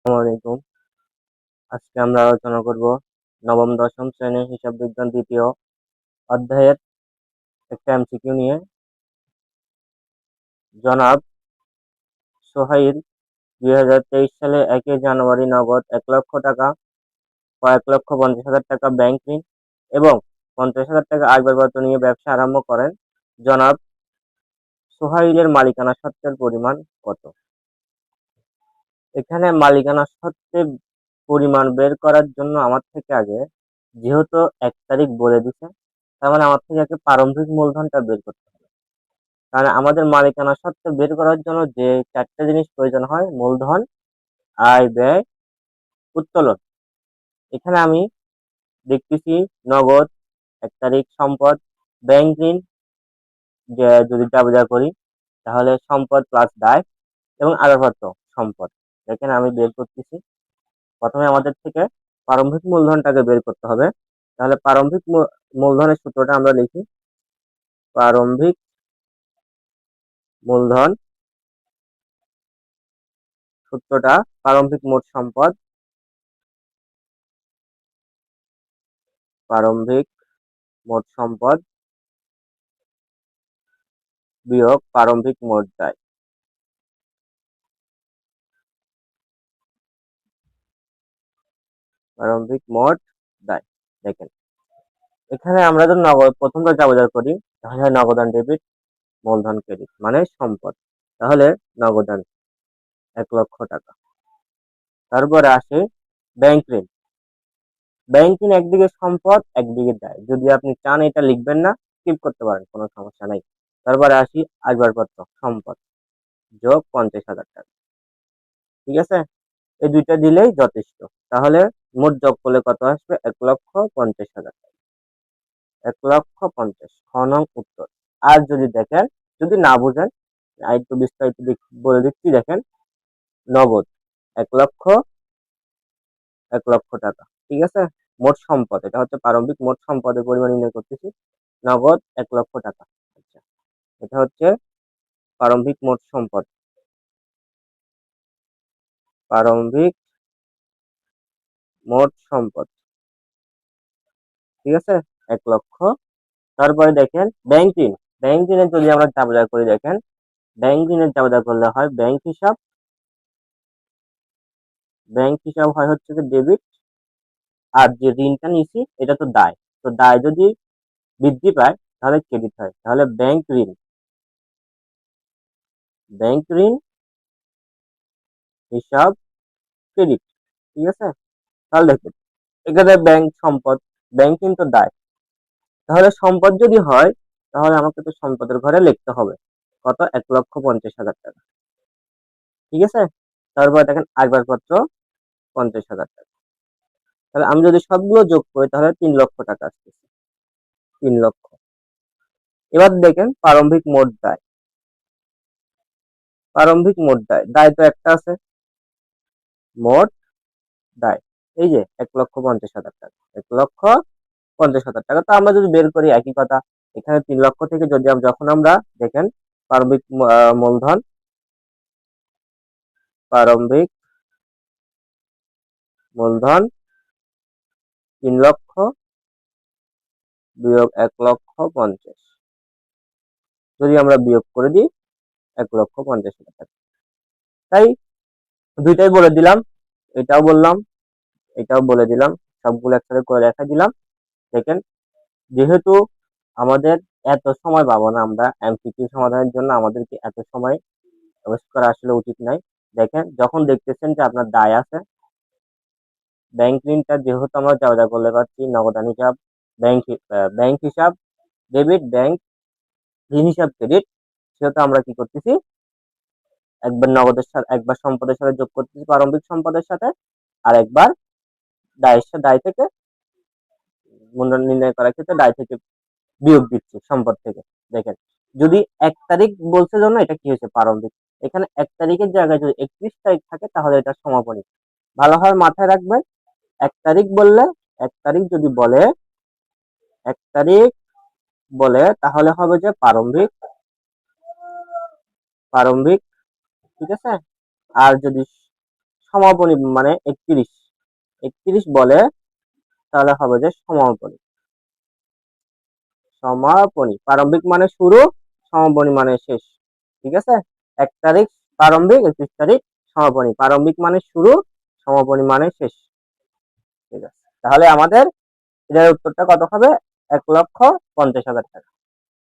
আসসালামু আলাইকুম। আজকে আমরা আলোচনা করব নবম দশম শ্রেণীর হিসাব বিজ্ঞান দ্বিতীয় অধ্যায়ের একটা এমসিকিউ নিয়ে। জনাব সোহাইল 2023 সালে 1 জানুয়ারি নগদ 1,00,000 টাকা, কয়েক লক্ষ 50,000 টাকা ব্যাংক ঋণ এবং 50,000 টাকা আসবাবপত্র নিয়ে ব্যবসা আরম্ভ করেন। জনাব সোহাইলের মালিকানা সত্ত্বের পরিমাণ কত? এখানে মালিকানা সত্ত্বের পরিমাণ বের করার জন্য আমার থেকে আগে, যেহেতু 1 তারিখ বলে দিছে, তার মানে আমার থেকে আগে প্রারম্ভিক মূলধনটা বের করতে হবে। কারণ আমাদের মালিকানা সত্ত্ব বের করার জন্য যে 4টা জিনিস প্রয়োজন হয়: মূলধন, আয়, ব্যয়, উত্তোলন। এখানে আমি দেখতেছি নগদ, 1 তারিখ, সম্পদ, ব্যাংক ঋণ, যে যদি যা করি তাহলে সম্পদ প্লাস দায় এবং আয়পত্র সম্পদ। এখানে আমি বের করতেছি। প্রথমে আমাদের থেকে প্রারম্ভিক মূলধনটাকে বের করতে হবে। তাহলে প্রারম্ভিক মূলধনের সূত্রটা আমরা লিখি। প্রারম্ভিক মূলধন সূত্রটা প্রারম্ভিক মোট সম্পদ, প্রারম্ভিক মোট সম্পদ বিয়োগ প্রারম্ভিক মোট দায়। প্রারম্ভিক মোট দায়। দেখেন, এখানে আমরা যদি নগদ প্রথমটা যা বাজার করি তাহলে নগদান ডেবিট, মূলধন ক্রেডিট, মানে সম্পদ। তাহলে নগদান 1,00,000 টাকা। তারপরে আসে ব্যাংক ঋণ। ব্যাংক ঋণ একদিকে সম্পদ, একদিকে দায়। যদি আপনি চান এটা লিখবেন না, স্কিপ করতে পারেন, কোনো সমস্যা নাই। তারপরে আসি আসবাবপত্র সম্পদ যোগ 50,000 টাকা। ঠিক আছে, এই দুইটা দিলেই যথেষ্ট। তাহলে মোট যোগ করলে কত আসবে? 1,50,000 টাকা। 1,50,000 খ নং উত্তর। আর যদি দেখেন, যদি না বুঝেন, আর একটু বিস্তারিত বলে দিচ্ছি। দেখেন, নগদ 1,00,000 ঠিক আছে, মোট সম্পদ, এটা হচ্ছে প্রারম্ভিক মোট সম্পদের পরিমাণ নির্ণয় করতেছি। নগদ 1,00,000 টাকা। আচ্ছা, এটা হচ্ছে প্রারম্ভিক মোট সম্পদ, প্রারম্ভিক মোট সম্পদ। ঠিক আছে, 1,00,000। তারপরে দেখেন ব্যাংক ঋণ। ব্যাংক ঋণের যদি আমরা জাবেদা করি, দেখেন ব্যাংক ঋণের জাবেদা করলে হয় ব্যাংক হিসাব। ব্যাংক হিসাব হয় হচ্ছে যে ডেবিট, আর যে ঋণটা নিছি এটা তো দায়। তো দায় যদি বৃদ্ধি পায় তাহলে ক্রেডিট হয়। তাহলে ব্যাংক ঋণ, ব্যাংক ঋণ হিসাব ক্রেডিট। ঠিক আছে, তাহলে দেখেন এখানে ব্যাংক সম্পদ, ব্যাংক ঋণ তো দায়। তাহলে সম্পদ যদি হয় তাহলে আমাকে তো সম্পদের ঘরে লিখতে হবে কত? 1,50,000 টাকা। ঠিক আছে, তারপর দেখেন আসবাবপত্র 50,000 টাকা। তাহলে আমি যদি সবগুলো যোগ করি তাহলে 3,00,000 টাকা আসতেছে। 3,00,000। এবার দেখেন প্রারম্ভিক মোট দায়। প্রারম্ভিক মোট দায়, দায় তো একটা আছে, মোট দায় এই যে 1,50,000 টাকা। 1,50,000 টাকা। তো আমরা যদি বের করি একই কথা। এখানে 3,00,000 থেকে যদি যখন আমরা দেখেন প্রারম্ভিক মূলধন, প্রারম্ভিক মূলধন 3,00,000 বিয়োগ 1,50,000, যদি আমরা বিয়োগ করে দিই 1,50,000 টাকা। তাই দুইটাই বলে দিলাম, এটাও বললাম, এটাও বলে দিলাম, সবগুলো একসাথে করে দেখা দিলাম। দেখেন, যেহেতু আমাদের এত সময় পাবো না, আমরা এমসিকিউ সমাধানের জন্য আমাদেরকে এত সময় ওয়েস্ট করা আসলে উচিত নাই। দেখেন, যখন দেখতেছেন যে আপনার দায় আছে, ব্যাংক ঋণটা যেহেতু আমরা যা করলে পাচ্ছি নগদান হিসাব, ব্যাংক হিসাব ডেবিট, ব্যাংক ঋণ হিসাব ক্রেডিট, সেহেতু আমরা কি করতেছি? একবার নগদের সাথে, একবার সম্পদের সাথে যোগ করতেছি প্রারম্ভিক সম্পদের সাথে, আর একবার দায় থেকে মূলধন নির্ণয় করার ক্ষেত্রে দায় থেকে বিয়োগ দিচ্ছি সম্পদ থেকে। দেখেন, যদি 1 তারিখ বলছে জন্য এটা কি হয়েছে? প্রারম্ভিক। এখানে 1 তারিখের জায়গায় যদি 31 তারিখ থাকে তাহলে এটা সমাপনী। ভালোভাবে মাথায় রাখবেন, 1 তারিখ বললে, 1 তারিখ যদি বলে, 1 তারিখ বলে তাহলে হবে যে প্রারম্ভিক, প্রারম্ভিক। ঠিক আছে, আর যদি সমাপনী মানে 31, 31 বলে তাহলে হবে যে সমাপনী। সমাপনী প্রারম্ভিক মানে শুরু, সমাপনী মানে শেষ। ঠিক আছে, 1 তারিখ প্রারম্ভিক, 31 তারিখ সমাপনী। প্রারম্ভিক মানে শুরু, সমাপনী মানে শেষ। ঠিক আছে, তাহলে আমাদের এটার উত্তরটা কত হবে? 1,50,000 টাকা।